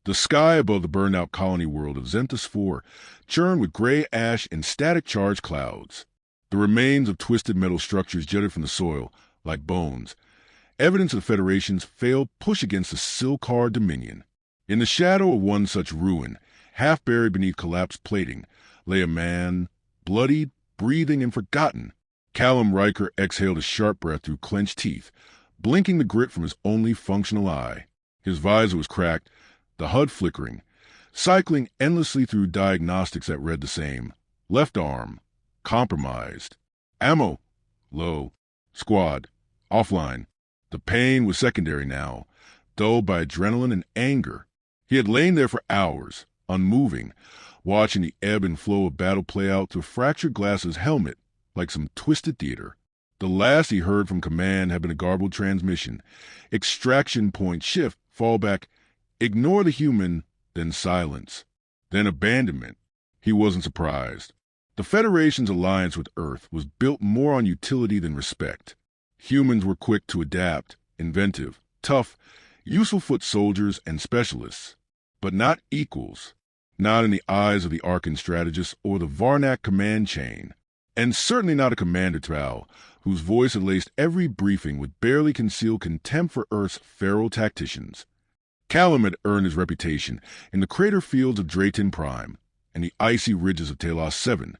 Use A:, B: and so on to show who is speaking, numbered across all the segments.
A: The sky above the burned-out colony world of Zenthus 4 churned with gray ash and static charge clouds. The remains of twisted metal structures jutted from the soil, like bones, evidence of the Federation's failed push against the Silkar Dominion. In the shadow of one such ruin, half buried beneath collapsed plating, lay a man, bloodied, breathing, and forgotten. Callum Riker exhaled a sharp breath through clenched teeth, blinking the grit from his only functional eye. His visor was cracked, the HUD flickering, cycling endlessly through diagnostics that read the same. Left arm, compromised. Ammo, low. Squad, offline. The pain was secondary now, dulled by adrenaline and anger. He had lain there for hours, unmoving, watching the ebb and flow of battle play out through a fractured glass of his helmet like some twisted theater. The last he heard from command had been a garbled transmission. Extraction point shift, fallback, ignore the human, then silence, then abandonment. He wasn't surprised. The Federation's alliance with Earth was built more on utility than respect. Humans were quick to adapt, inventive, tough, useful foot soldiers and specialists, but not equals, not in the eyes of the Arkan strategist or the Varnak command chain, and certainly not a Commander Tral, whose voice had laced every briefing with barely concealed contempt for Earth's feral tacticians. Callum had earned his reputation in the crater fields of Drayton Prime and the icy ridges of Talos 7,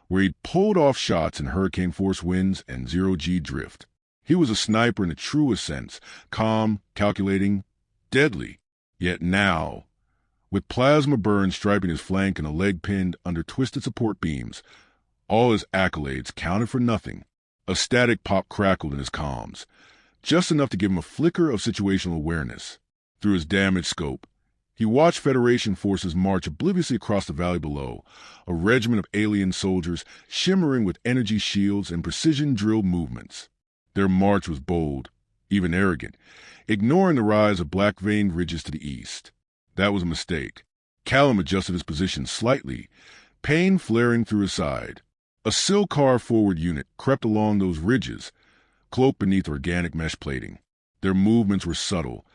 A: where he'd pulled off shots in hurricane-force winds and zero-G drift. He was a sniper in the truest sense, calm, calculating, deadly. Yet now, with plasma burns striping his flank and a leg pinned under twisted support beams, all his accolades counted for nothing. A static pop crackled in his comms, just enough to give him a flicker of situational awareness. Through his damaged scope, he watched Federation forces march obliviously across the valley below, a regiment of alien soldiers shimmering with energy shields and precision-drilled movements. Their march was bold, even arrogant, ignoring the rise of black-veined ridges to the east. That was a mistake. Callum adjusted his position slightly, pain flaring through his side. A Silkar forward unit crept along those ridges, cloaked beneath organic mesh plating. Their movements were subtle,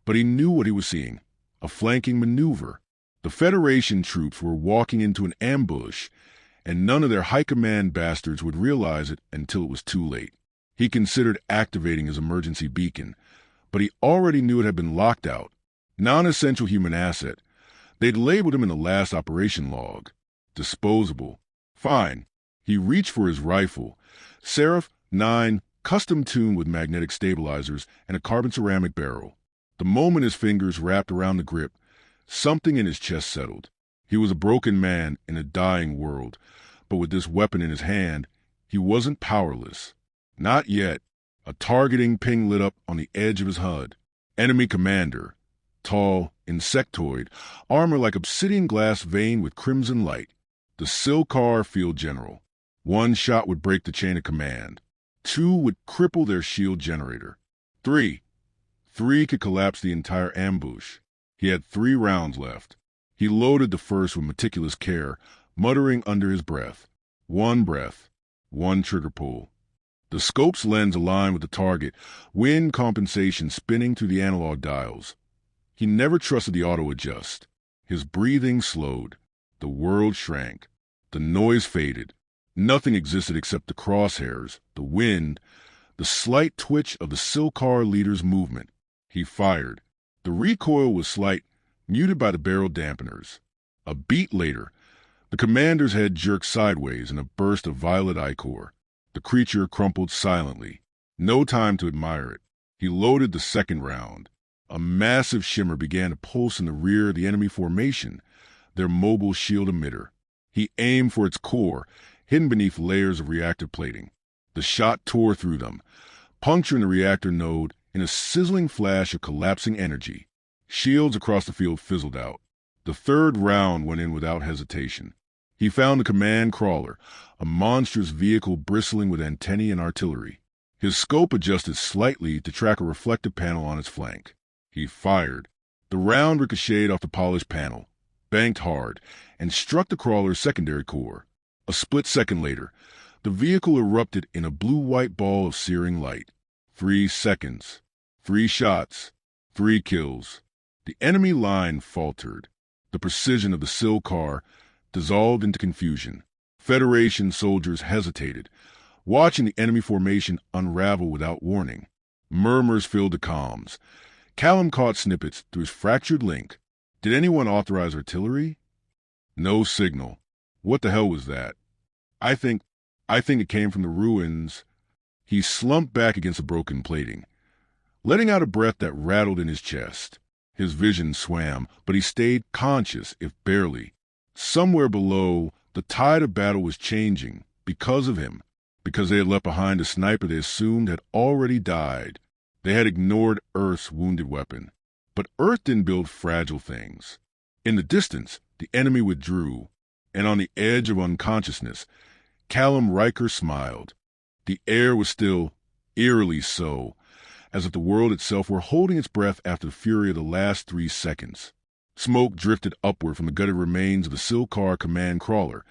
A: but he knew what he was seeing. A flanking maneuver. The Federation troops were walking into an ambush, and none of their high command bastards would realize it until it was too late. He considered activating his emergency beacon, but he already knew it had been locked out. Non-essential human asset. They'd labeled him in the last operation log. Disposable. Fine. He reached for his rifle. Seraph 9, custom tuned with magnetic stabilizers and a carbon ceramic barrel. The moment his fingers wrapped around the grip, something in his chest settled. He was a broken man in a dying world, but with this weapon in his hand, he wasn't powerless. Not yet. A targeting ping lit up on the edge of his HUD. Enemy commander. Tall, insectoid, armor like obsidian glass veined with crimson light. The Silkar field general. One shot would break the chain of command. Two would cripple their shield generator. Three could collapse the entire ambush. He had 3 rounds left. He loaded the first with meticulous care, muttering under his breath. One breath, one trigger pull. The scope's lens aligned with the target, wind compensation spinning through the analog dials. He never trusted the auto-adjust. His breathing slowed. The world shrank. The noise faded. Nothing existed except the crosshairs, the wind, the slight twitch of the Silkar leader's movement. He fired. The recoil was slight, muted by the barrel dampeners. A beat later, the commander's head jerked sideways in a burst of violet ichor. The creature crumpled silently. No time to admire it. He loaded the second round. A massive shimmer began to pulse in the rear of the enemy formation, their mobile shield emitter. He aimed for its core, hidden beneath layers of reactor plating. The shot tore through them, puncturing the reactor node in a sizzling flash of collapsing energy. Shields across the field fizzled out. The third round went in without hesitation. He found the command crawler, a monstrous vehicle bristling with antennae and artillery. His scope adjusted slightly to track a reflective panel on its flank. He fired. The round ricocheted off the polished panel, banked hard, and struck the crawler's secondary core. A split second later, the vehicle erupted in a blue-white ball of searing light. 3 seconds. 3 shots. 3 kills. The enemy line faltered. The precision of the Silcar dissolved into confusion. Federation soldiers hesitated, watching the enemy formation unravel without warning. Murmurs filled the comms. Callum caught snippets through his fractured link. Did anyone authorize artillery? No signal. What the hell was that? I think it came from the ruins. He slumped back against the broken plating, letting out a breath that rattled in his chest. His vision swam, but he stayed conscious, if barely. Somewhere below, the tide of battle was changing because of him, because they had left behind a sniper they assumed had already died. They had ignored Earth's wounded weapon. But Earth didn't build fragile things. In the distance, the enemy withdrew, and on the edge of unconsciousness, Callum Riker smiled. The air was still, eerily so, as if the world itself were holding its breath after the fury of the last 3 seconds. Smoke drifted upward from the gutted remains of the Silcar command crawler,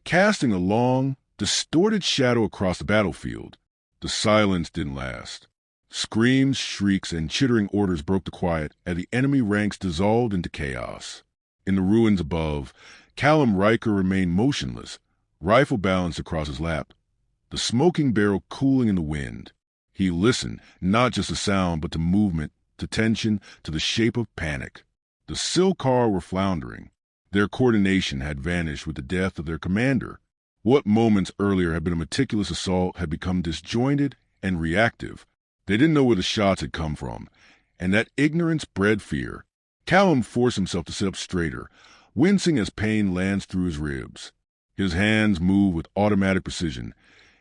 A: casting a long, distorted shadow across the battlefield. The silence didn't last. Screams, shrieks, and chittering orders broke the quiet as the enemy ranks dissolved into chaos. In the ruins above, Callum Riker remained motionless, rifle balanced across his lap, the smoking barrel cooling in the wind. He listened, not just to sound, but to movement, to tension, to the shape of panic. The Silcar were floundering. Their coordination had vanished with the death of their commander. What moments earlier had been a meticulous assault had become disjointed and reactive. They didn't know where the shots had come from, and that ignorance bred fear. Callum forced himself to sit up straighter, wincing as pain lanced through his ribs. His hands moved with automatic precision,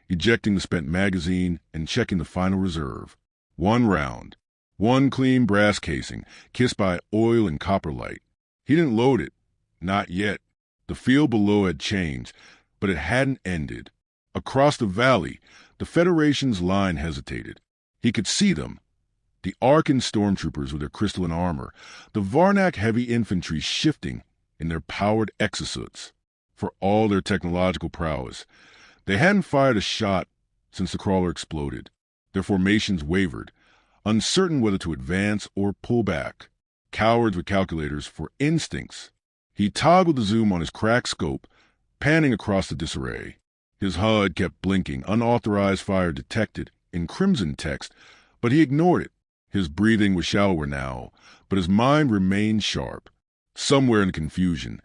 A: ejecting the spent magazine and checking the final reserve. 1 round. 1 clean brass casing, kissed by oil and copper light. He didn't load it. Not yet. The field below had changed, but it hadn't ended. Across the valley, the Federation's line hesitated. He could see them. The Arkan stormtroopers with their crystalline armor, the Varnak heavy infantry shifting in their powered exosuits. For all their technological prowess, they hadn't fired a shot since the crawler exploded. Their formations wavered, uncertain whether to advance or pull back. Cowards with calculators for instincts. He toggled the zoom on his cracked scope, panning across the disarray. His HUD kept blinking, unauthorized fire detected, in crimson text, but he ignored it. His breathing was shallower now, but his mind remained sharp. Somewhere in the confusion,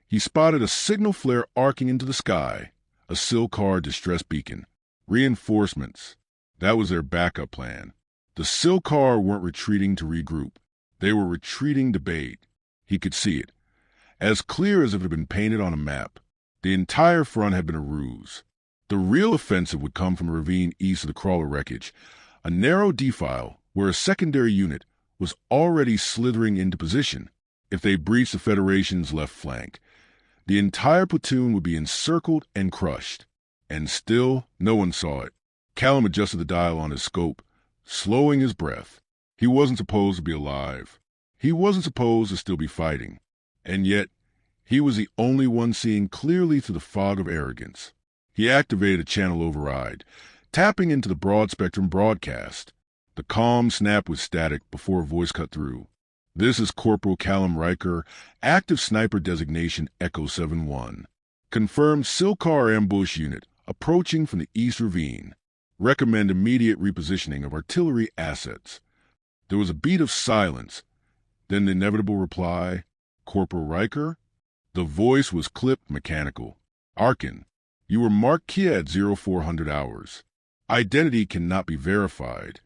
A: he spotted a signal flare arcing into the sky, a Silcar distress beacon. Reinforcements. That was their backup plan. The Silcar weren't retreating to regroup. They were retreating to bait. He could see it, as clear as if it had been painted on a map. The entire front had been a ruse. The real offensive would come from a ravine east of the crawler wreckage, a narrow defile where a secondary unit was already slithering into position. If they breached the Federation's left flank, the entire platoon would be encircled and crushed. And still, no one saw it. Callum adjusted the dial on his scope, slowing his breath. He wasn't supposed to be alive. He wasn't supposed to still be fighting. And yet, he was the only one seeing clearly through the fog of arrogance. He activated a channel override, tapping into the broad-spectrum broadcast. The comm snapped with static before a voice cut through. This is Corporal Callum Riker, active sniper designation Echo 7-1. Confirmed Silcar ambush unit approaching from the East Ravine. Recommend immediate repositioning of artillery assets. There was a beat of silence, then the inevitable reply, Corporal Riker? The voice was clipped mechanical. Arkan, you were marked Kiad 0400 hours. Identity cannot be verified.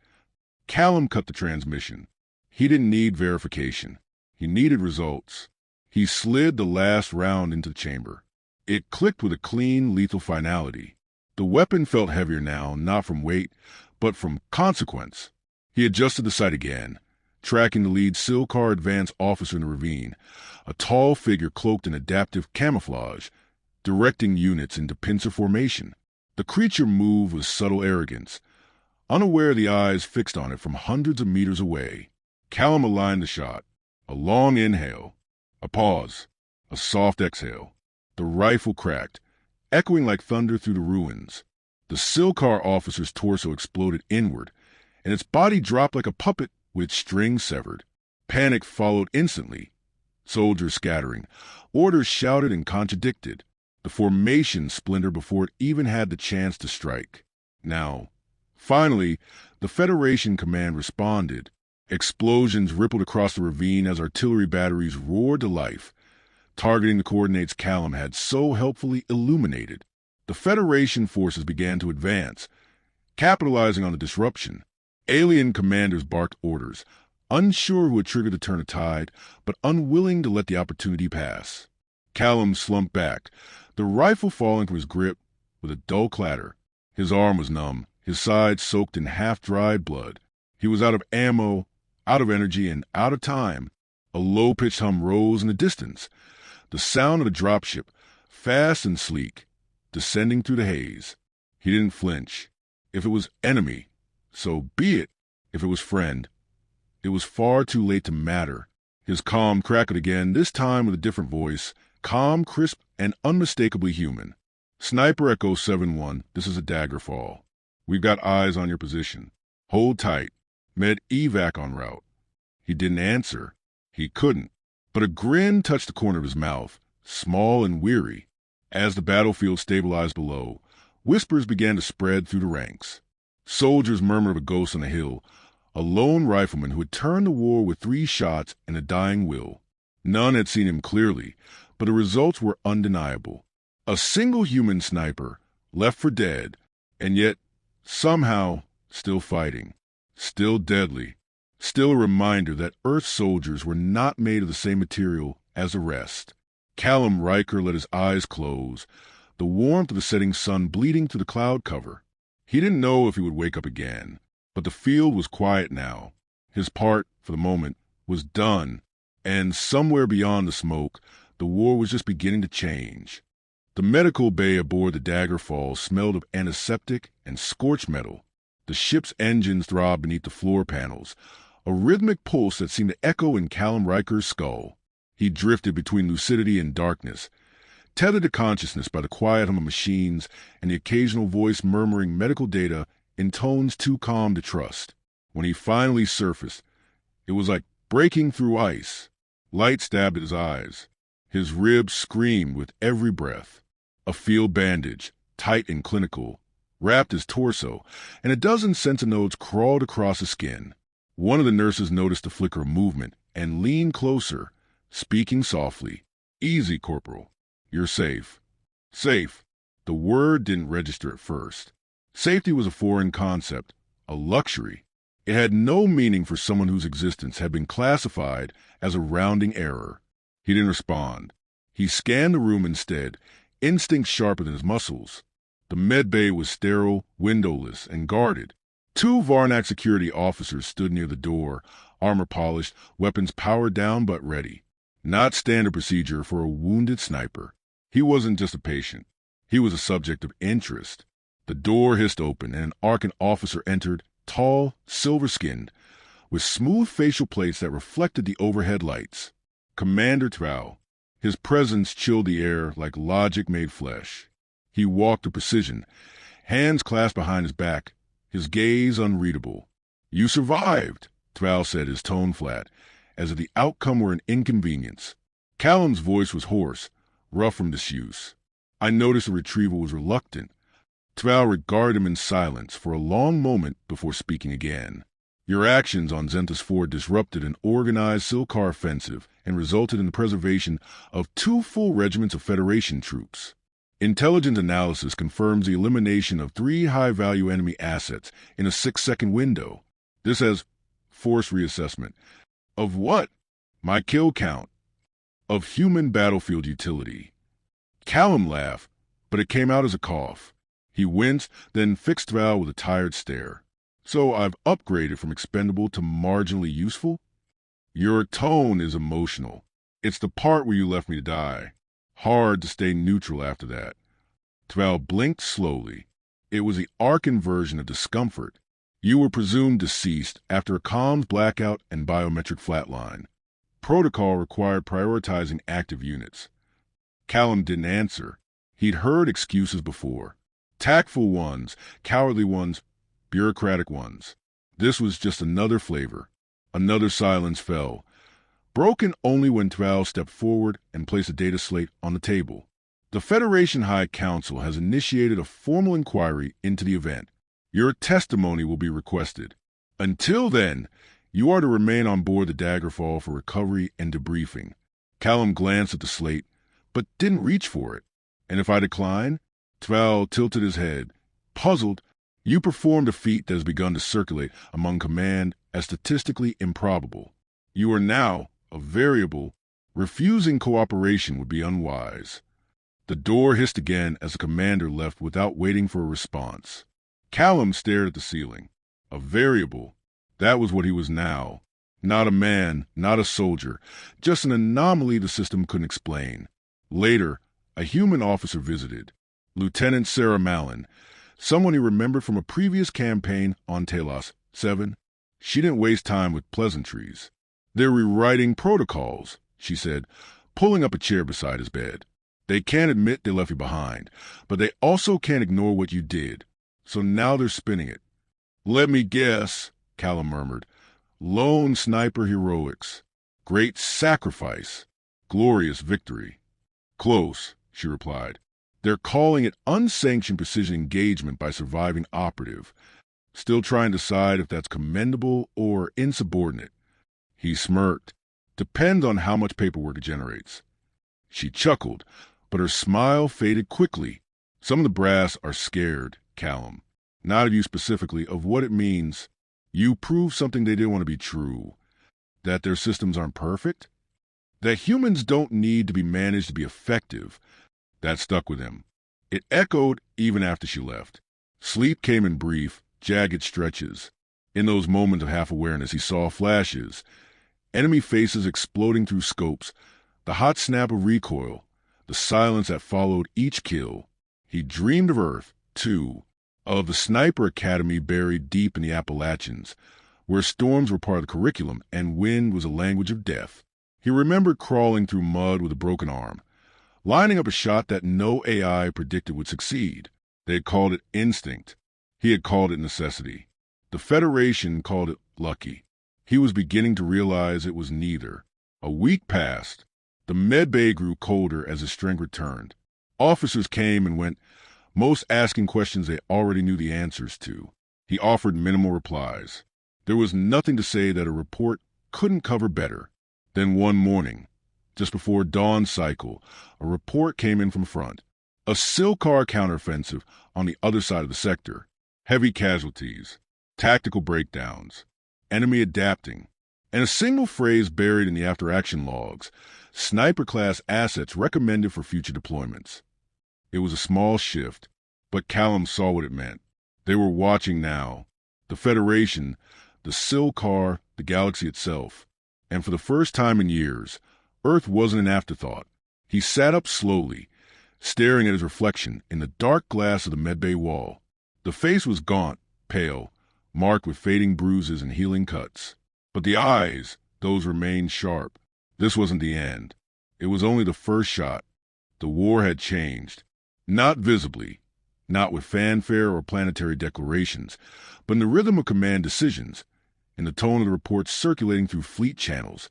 A: Callum cut the transmission. He didn't need verification. He needed results. He slid the last round into the chamber. It clicked with a clean, lethal finality. The weapon felt heavier now, not from weight, but from consequence. He adjusted the sight again, tracking the lead Silcar advance officer in the ravine, a tall figure cloaked in adaptive camouflage, directing units into pincer formation. The creature moved with subtle arrogance, unaware of the eyes fixed on it from hundreds of meters away. Callum aligned the shot. A long inhale, a pause, a soft exhale. The rifle cracked, echoing like thunder through the ruins. The Silcar officer's torso exploded inward, and its body dropped like a puppet with strings severed. Panic followed instantly. Soldiers scattering. Orders shouted and contradicted. The formation splintered before it even had the chance to strike. Now, finally, the Federation command responded. Explosions rippled across the ravine as artillery batteries roared to life, targeting the coordinates Callum had so helpfully illuminated. The Federation forces began to advance, capitalizing on the disruption. Alien commanders barked orders, unsure who would trigger the turn of tide, but unwilling to let the opportunity pass. Callum slumped back, the rifle falling from his grip with a dull clatter. His arm was numb, his side soaked in half-dried blood. He was out of ammo, out of energy, and out of time. A low-pitched hum rose in the distance, the sound of a dropship, fast and sleek, descending through the haze. He didn't flinch. If it was enemy, so be it. If it was friend, it was far too late to matter. His comm crackled again, this time with a different voice, calm, crisp, and unmistakably human. Sniper Echo 7-1, this is a Daggerfall. We've got eyes on your position. Hold tight. Med evac en route. He didn't answer. He couldn't. But a grin touched the corner of his mouth, small and weary. As the battlefield stabilized below, whispers began to spread through the ranks. Soldiers murmured of a ghost on a hill, a lone rifleman who had turned to war with 3 shots and a dying will. None had seen him clearly, but the results were undeniable. A single human sniper, left for dead, and yet, somehow, still fighting. Still deadly. Still a reminder that Earth soldiers were not made of the same material as the rest. Callum Riker let his eyes close, the warmth of the setting sun bleeding through the cloud cover. He didn't know if he would wake up again, but the field was quiet now. His part, for the moment, was done, and somewhere beyond the smoke, the war was just beginning to change. The medical bay aboard the Daggerfall smelled of antiseptic and scorched metal. The ship's engines throbbed beneath the floor panels, a rhythmic pulse that seemed to echo in Callum Riker's skull. He drifted between lucidity and darkness, tethered to consciousness by the quiet hum of machines and the occasional voice murmuring medical data in tones too calm to trust. When he finally surfaced, it was like breaking through ice. Light stabbed at his eyes. His ribs screamed with every breath. A field bandage, tight and clinical, wrapped his torso, and a dozen sensinodes crawled across his skin. One of the nurses noticed the flicker of movement and leaned closer, speaking softly. "Easy, Corporal. You're safe." Safe. The word didn't register at first. Safety was a foreign concept, a luxury. It had no meaning for someone whose existence had been classified as a rounding error. He didn't respond. He scanned the room instead, instinct sharper than his muscles. The medbay was sterile, windowless, and guarded. 2 Varnak security officers stood near the door, armor polished, weapons powered down but ready. Not standard procedure for a wounded sniper. He wasn't just a patient. He was a subject of interest. The door hissed open, and an Arkan officer entered, tall, silver-skinned, with smooth facial plates that reflected the overhead lights. Commander Trow. His presence chilled the air like logic made flesh. He walked with precision, hands clasped behind his back, his gaze unreadable. "You survived," Trow said, his tone flat, as if the outcome were an inconvenience. Callum's voice was hoarse, rough from disuse. I noticed the retrieval was reluctant. Trow regarded him in silence for a long moment before speaking again. "Your actions on Zenthas 4 disrupted an organized Silkar offensive and resulted in the preservation of 2 full regiments of Federation troops. Intelligence analysis confirms the elimination of 3 high-value enemy assets in a 6-second window. This has force reassessment. Of what? My kill count. Of human battlefield utility." Callum laughed, but it came out as a cough. He winced, then fixed Trow with a tired stare. "So I've upgraded from expendable to marginally useful?" "Your tone is emotional. It's the part where you left me to die. Hard to stay neutral after that." Trow blinked slowly. It was the Arkan version of discomfort. "You were presumed deceased after a comms blackout and biometric flatline. Protocol required prioritizing active units." Callum didn't answer. He'd heard excuses before. Tactful ones, cowardly ones, bureaucratic ones. This was just another flavor. Another silence fell. broken only when Tval stepped forward and placed a data slate on the table. The Federation High Council has initiated a formal inquiry into the event. Your testimony will be requested. Until then, you are to remain on board the Daggerfall for recovery and debriefing. Callum glanced at the slate, but didn't reach for it. And if I decline? Tval tilted his head. Puzzled, you performed a feat that has begun to circulate among command as statistically improbable. You are now a variable. Refusing cooperation would be unwise. The door hissed again as the commander left without waiting for a response. Callum stared at the ceiling. A variable. That was what he was now. Not a man, not a soldier, just an anomaly the system couldn't explain. Later, a human officer visited. Lieutenant Sarah Mallon, someone he remembered from a previous campaign on Talos 7. She didn't waste time with pleasantries. They're rewriting protocols, she said, pulling up a chair beside his bed. They can't admit they left you behind, but they also can't ignore what you did. So now they're spinning it. Let me guess, Callum murmured. Lone sniper heroics. Great sacrifice. Glorious victory. Close, she replied. They're calling it unsanctioned precision engagement by surviving operative. Still trying to decide if that's commendable or insubordinate. He smirked. Depends on how much paperwork it generates. She chuckled, but her smile faded quickly. Some of the brass are scared, Callum. Not of you specifically, of what it means. You proved something they didn't want to be true. That their systems aren't perfect? That humans don't need to be managed to be effective. That stuck with him. It echoed even after she left. Sleep came in brief, jagged stretches. In those moments of half-awareness, he saw flashes. Enemy faces exploding through scopes. The hot snap of recoil. The silence that followed each kill. He dreamed of Earth, too. Of the sniper academy buried deep in the Appalachians, where storms were part of the curriculum and wind was a language of death. He remembered crawling through mud with a broken arm, lining up a shot that no AI predicted would succeed. They had called it instinct. He had called it necessity. The Federation called it lucky. He was beginning to realize it was neither. A week passed. The medbay grew colder as his strength returned. Officers came and went, most asking questions they already knew the answers to. He offered minimal replies. There was nothing to say that a report couldn't cover better. Then one morning, just before dawn cycle, a report came in from front. A Silcar counteroffensive on the other side of the sector. Heavy casualties, tactical breakdowns, enemy adapting, and a single phrase buried in the after-action logs, sniper-class assets recommended for future deployments. It was a small shift, but Callum saw what it meant. They were watching now. The Federation, the Silcar, the galaxy itself. And for the first time in years, Earth wasn't an afterthought. He sat up slowly, staring at his reflection in the dark glass of the medbay wall. The face was gaunt, pale, marked with fading bruises and healing cuts. But the eyes, those remained sharp. This wasn't the end. It was only the first shot. The war had changed. Not visibly, not with fanfare or planetary declarations, but in the rhythm of command decisions, in the tone of the reports circulating through fleet channels,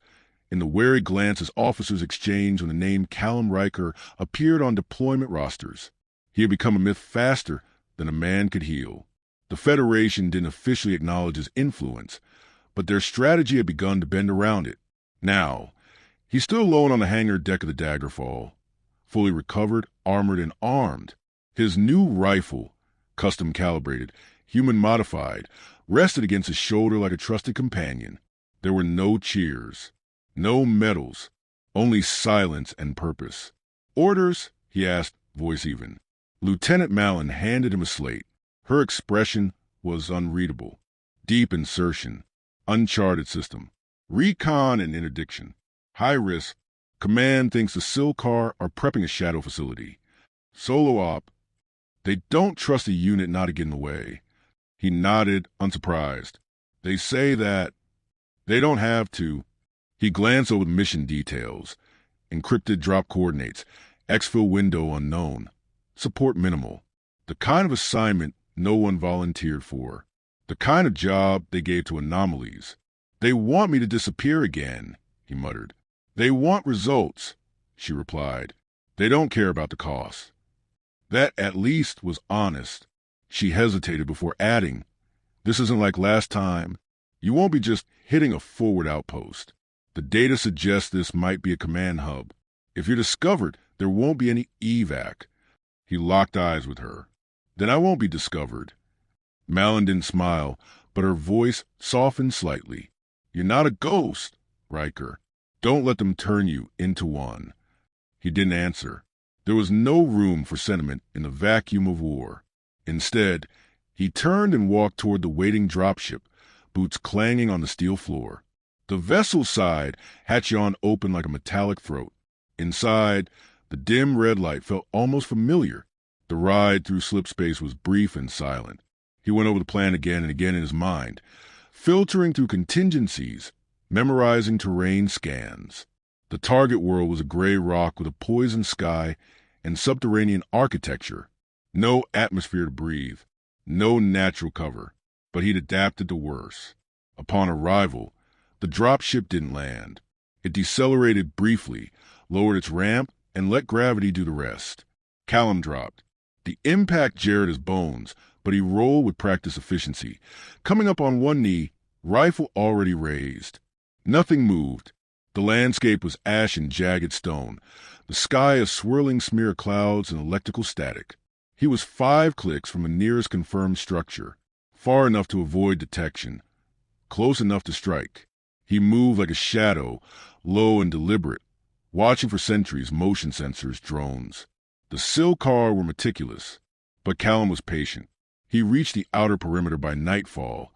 A: in the wary glances officers exchanged when the name Callum Riker appeared on deployment rosters. He had become a myth faster than a man could heal. The Federation didn't officially acknowledge his influence, but their strategy had begun to bend around it. Now, he stood alone on the hangar deck of the Daggerfall, fully recovered, armored, and armed. His new rifle, custom calibrated, human modified, rested against his shoulder like a trusted companion. There were no cheers, no medals, only silence and purpose. Orders? He asked, voice even. Lieutenant Mallon handed him a slate. Her expression was unreadable. Deep insertion, uncharted system, recon and interdiction, high risk. Command thinks the Silcar are prepping a shadow facility. Solo op. They don't trust a unit not to get in the way. He nodded, unsurprised. They say that they don't have to. He glanced over the mission details. Encrypted drop coordinates. Exfil window unknown. Support minimal. The kind of assignment no one volunteered for. The kind of job they gave to anomalies. They want me to disappear again, he muttered. They want results, she replied. They don't care about the cost. That at least was honest. She hesitated before adding, "This isn't like last time. You won't be just hitting a forward outpost. The data suggests this might be a command hub. If you're discovered, there won't be any evac." He locked eyes with her. "Then I won't be discovered." Malin didn't smile, but her voice softened slightly. "You're not a ghost, Riker. Don't let them turn you into one." He didn't answer. There was no room for sentiment in the vacuum of war. Instead, he turned and walked toward the waiting dropship, boots clanging on the steel floor. The vessel's side hatch yawned open like a metallic throat. Inside, the dim red light felt almost familiar. The ride through slipspace was brief and silent. He went over the plan again and again in his mind, filtering through contingencies, memorizing terrain scans. The target world was a gray rock with a poisoned sky and subterranean architecture. No atmosphere to breathe, no natural cover, but he'd adapted to worse. Upon arrival, the dropship didn't land. It decelerated briefly, lowered its ramp, and let gravity do the rest. Callum dropped. The impact jarred his bones, but he rolled with practiced efficiency, coming up on one knee, rifle already raised. Nothing moved. The landscape was ash and jagged stone, the sky a swirling smear of clouds and electrical static. He was 5 clicks from the nearest confirmed structure, far enough to avoid detection, close enough to strike. He moved like a shadow, low and deliberate, watching for sentries, motion sensors, drones. The Silcar were meticulous, but Callum was patient. He reached the outer perimeter by nightfall.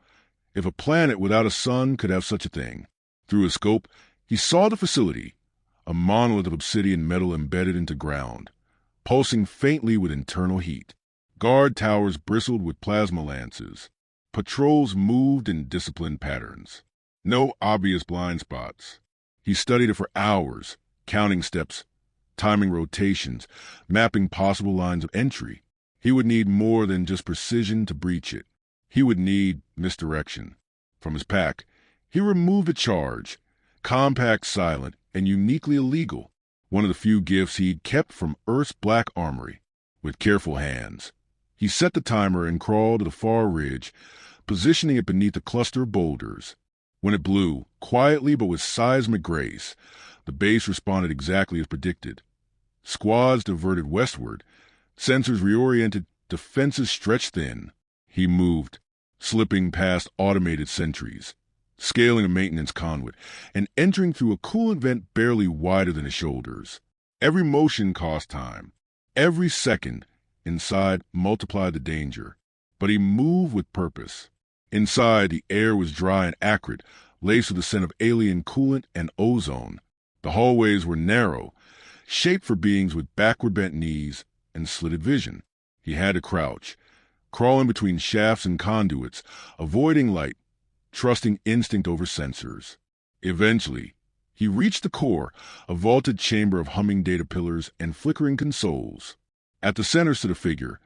A: If a planet without a sun could have such a thing. Through his scope, he saw the facility, a monolith of obsidian metal embedded into ground, pulsing faintly with internal heat. Guard towers bristled with plasma lances. Patrols moved in disciplined patterns. No obvious blind spots. He studied it for hours, counting steps, timing rotations, mapping possible lines of entry. He would need more than just precision to breach it. He would need misdirection. From his pack, he removed a charge, compact, silent, and uniquely illegal, one of the few gifts he'd kept from Earth's black armory. With careful hands, he set the timer and crawled to the far ridge, positioning it beneath a cluster of boulders. When it blew, quietly but with seismic grace, the base responded exactly as predicted. Squads diverted westward, sensors reoriented, defenses stretched thin. He moved, slipping past automated sentries, scaling a maintenance conduit, and entering through a coolant vent barely wider than his shoulders. Every motion cost time. Every second inside multiplied the danger. But he moved with purpose. Inside, the air was dry and acrid, laced with the scent of alien coolant and ozone. The hallways were narrow, shaped for beings with backward-bent knees and slitted vision. He had to crouch, crawling between shafts and conduits, avoiding light, trusting instinct over sensors. Eventually, he reached the core, a vaulted chamber of humming data pillars and flickering consoles. At the center stood a figure,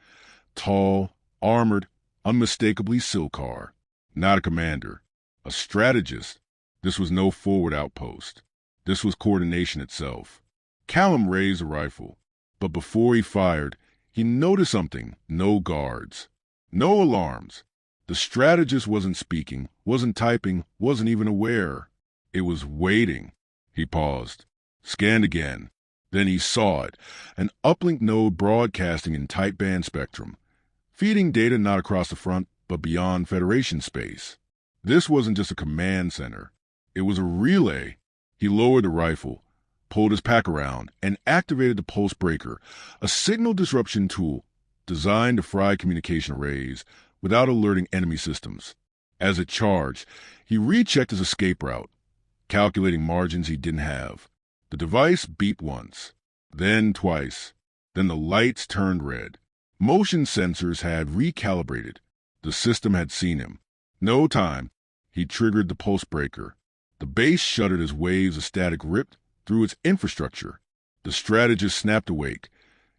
A: tall, armored, unmistakably Silcar. Not a commander, a strategist. This was no forward outpost. This was coordination itself. Callum raised a rifle, but before he fired, he noticed something. No guards. No alarms. The strategist wasn't speaking, wasn't typing, wasn't even aware. It was waiting. He paused, scanned again. Then he saw it, an uplink node broadcasting in tight band spectrum, feeding data not across the front, but beyond Federation space. This wasn't just a command center. It was a relay. He lowered the rifle, pulled his pack around, and activated the pulse breaker, a signal disruption tool designed to fry communication arrays without alerting enemy systems. As it charged, he rechecked his escape route, calculating margins he didn't have. The device beeped once, then twice. Then the lights turned red. Motion sensors had recalibrated. The system had seen him. No time. He triggered the pulse breaker. The base shuddered as waves of static ripped through its infrastructure. The strategist snapped awake,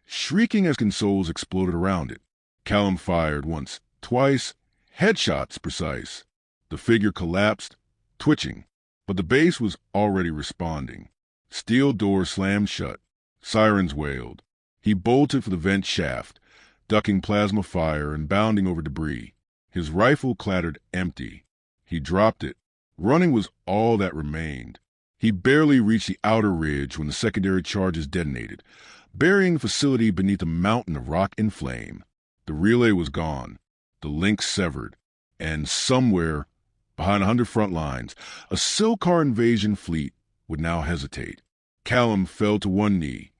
A: shrieking as consoles exploded around it. Callum fired once, twice, headshots precise. The figure collapsed, twitching, but the base was already responding. Steel doors slammed shut. Sirens wailed. He bolted for the vent shaft, ducking plasma fire and bounding over debris. His rifle clattered empty. He dropped it. Running was all that remained. He barely reached the outer ridge when the secondary charges detonated, burying the facility beneath a mountain of rock and flame. The relay was gone, the link severed, and somewhere, behind 100 front lines, a Silcar invasion fleet would now hesitate. Callum fell to one knee,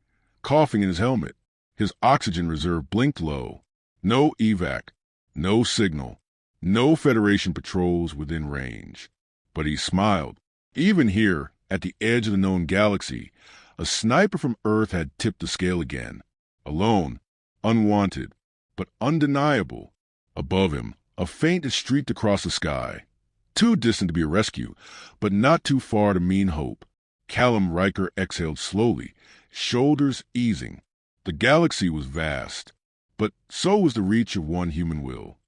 A: coughing in his helmet. His oxygen reserve blinked low. No evac, no signal, no Federation patrols within range. But he smiled. Even here, at the edge of the known galaxy, a sniper from Earth had tipped the scale again. Alone, unwanted, but undeniable. Above him, a feint had streaked across the sky. Too distant to be a rescue, but not too far to mean hope. Callum Riker exhaled slowly, shoulders easing. The galaxy was vast, but so was the reach of one human will.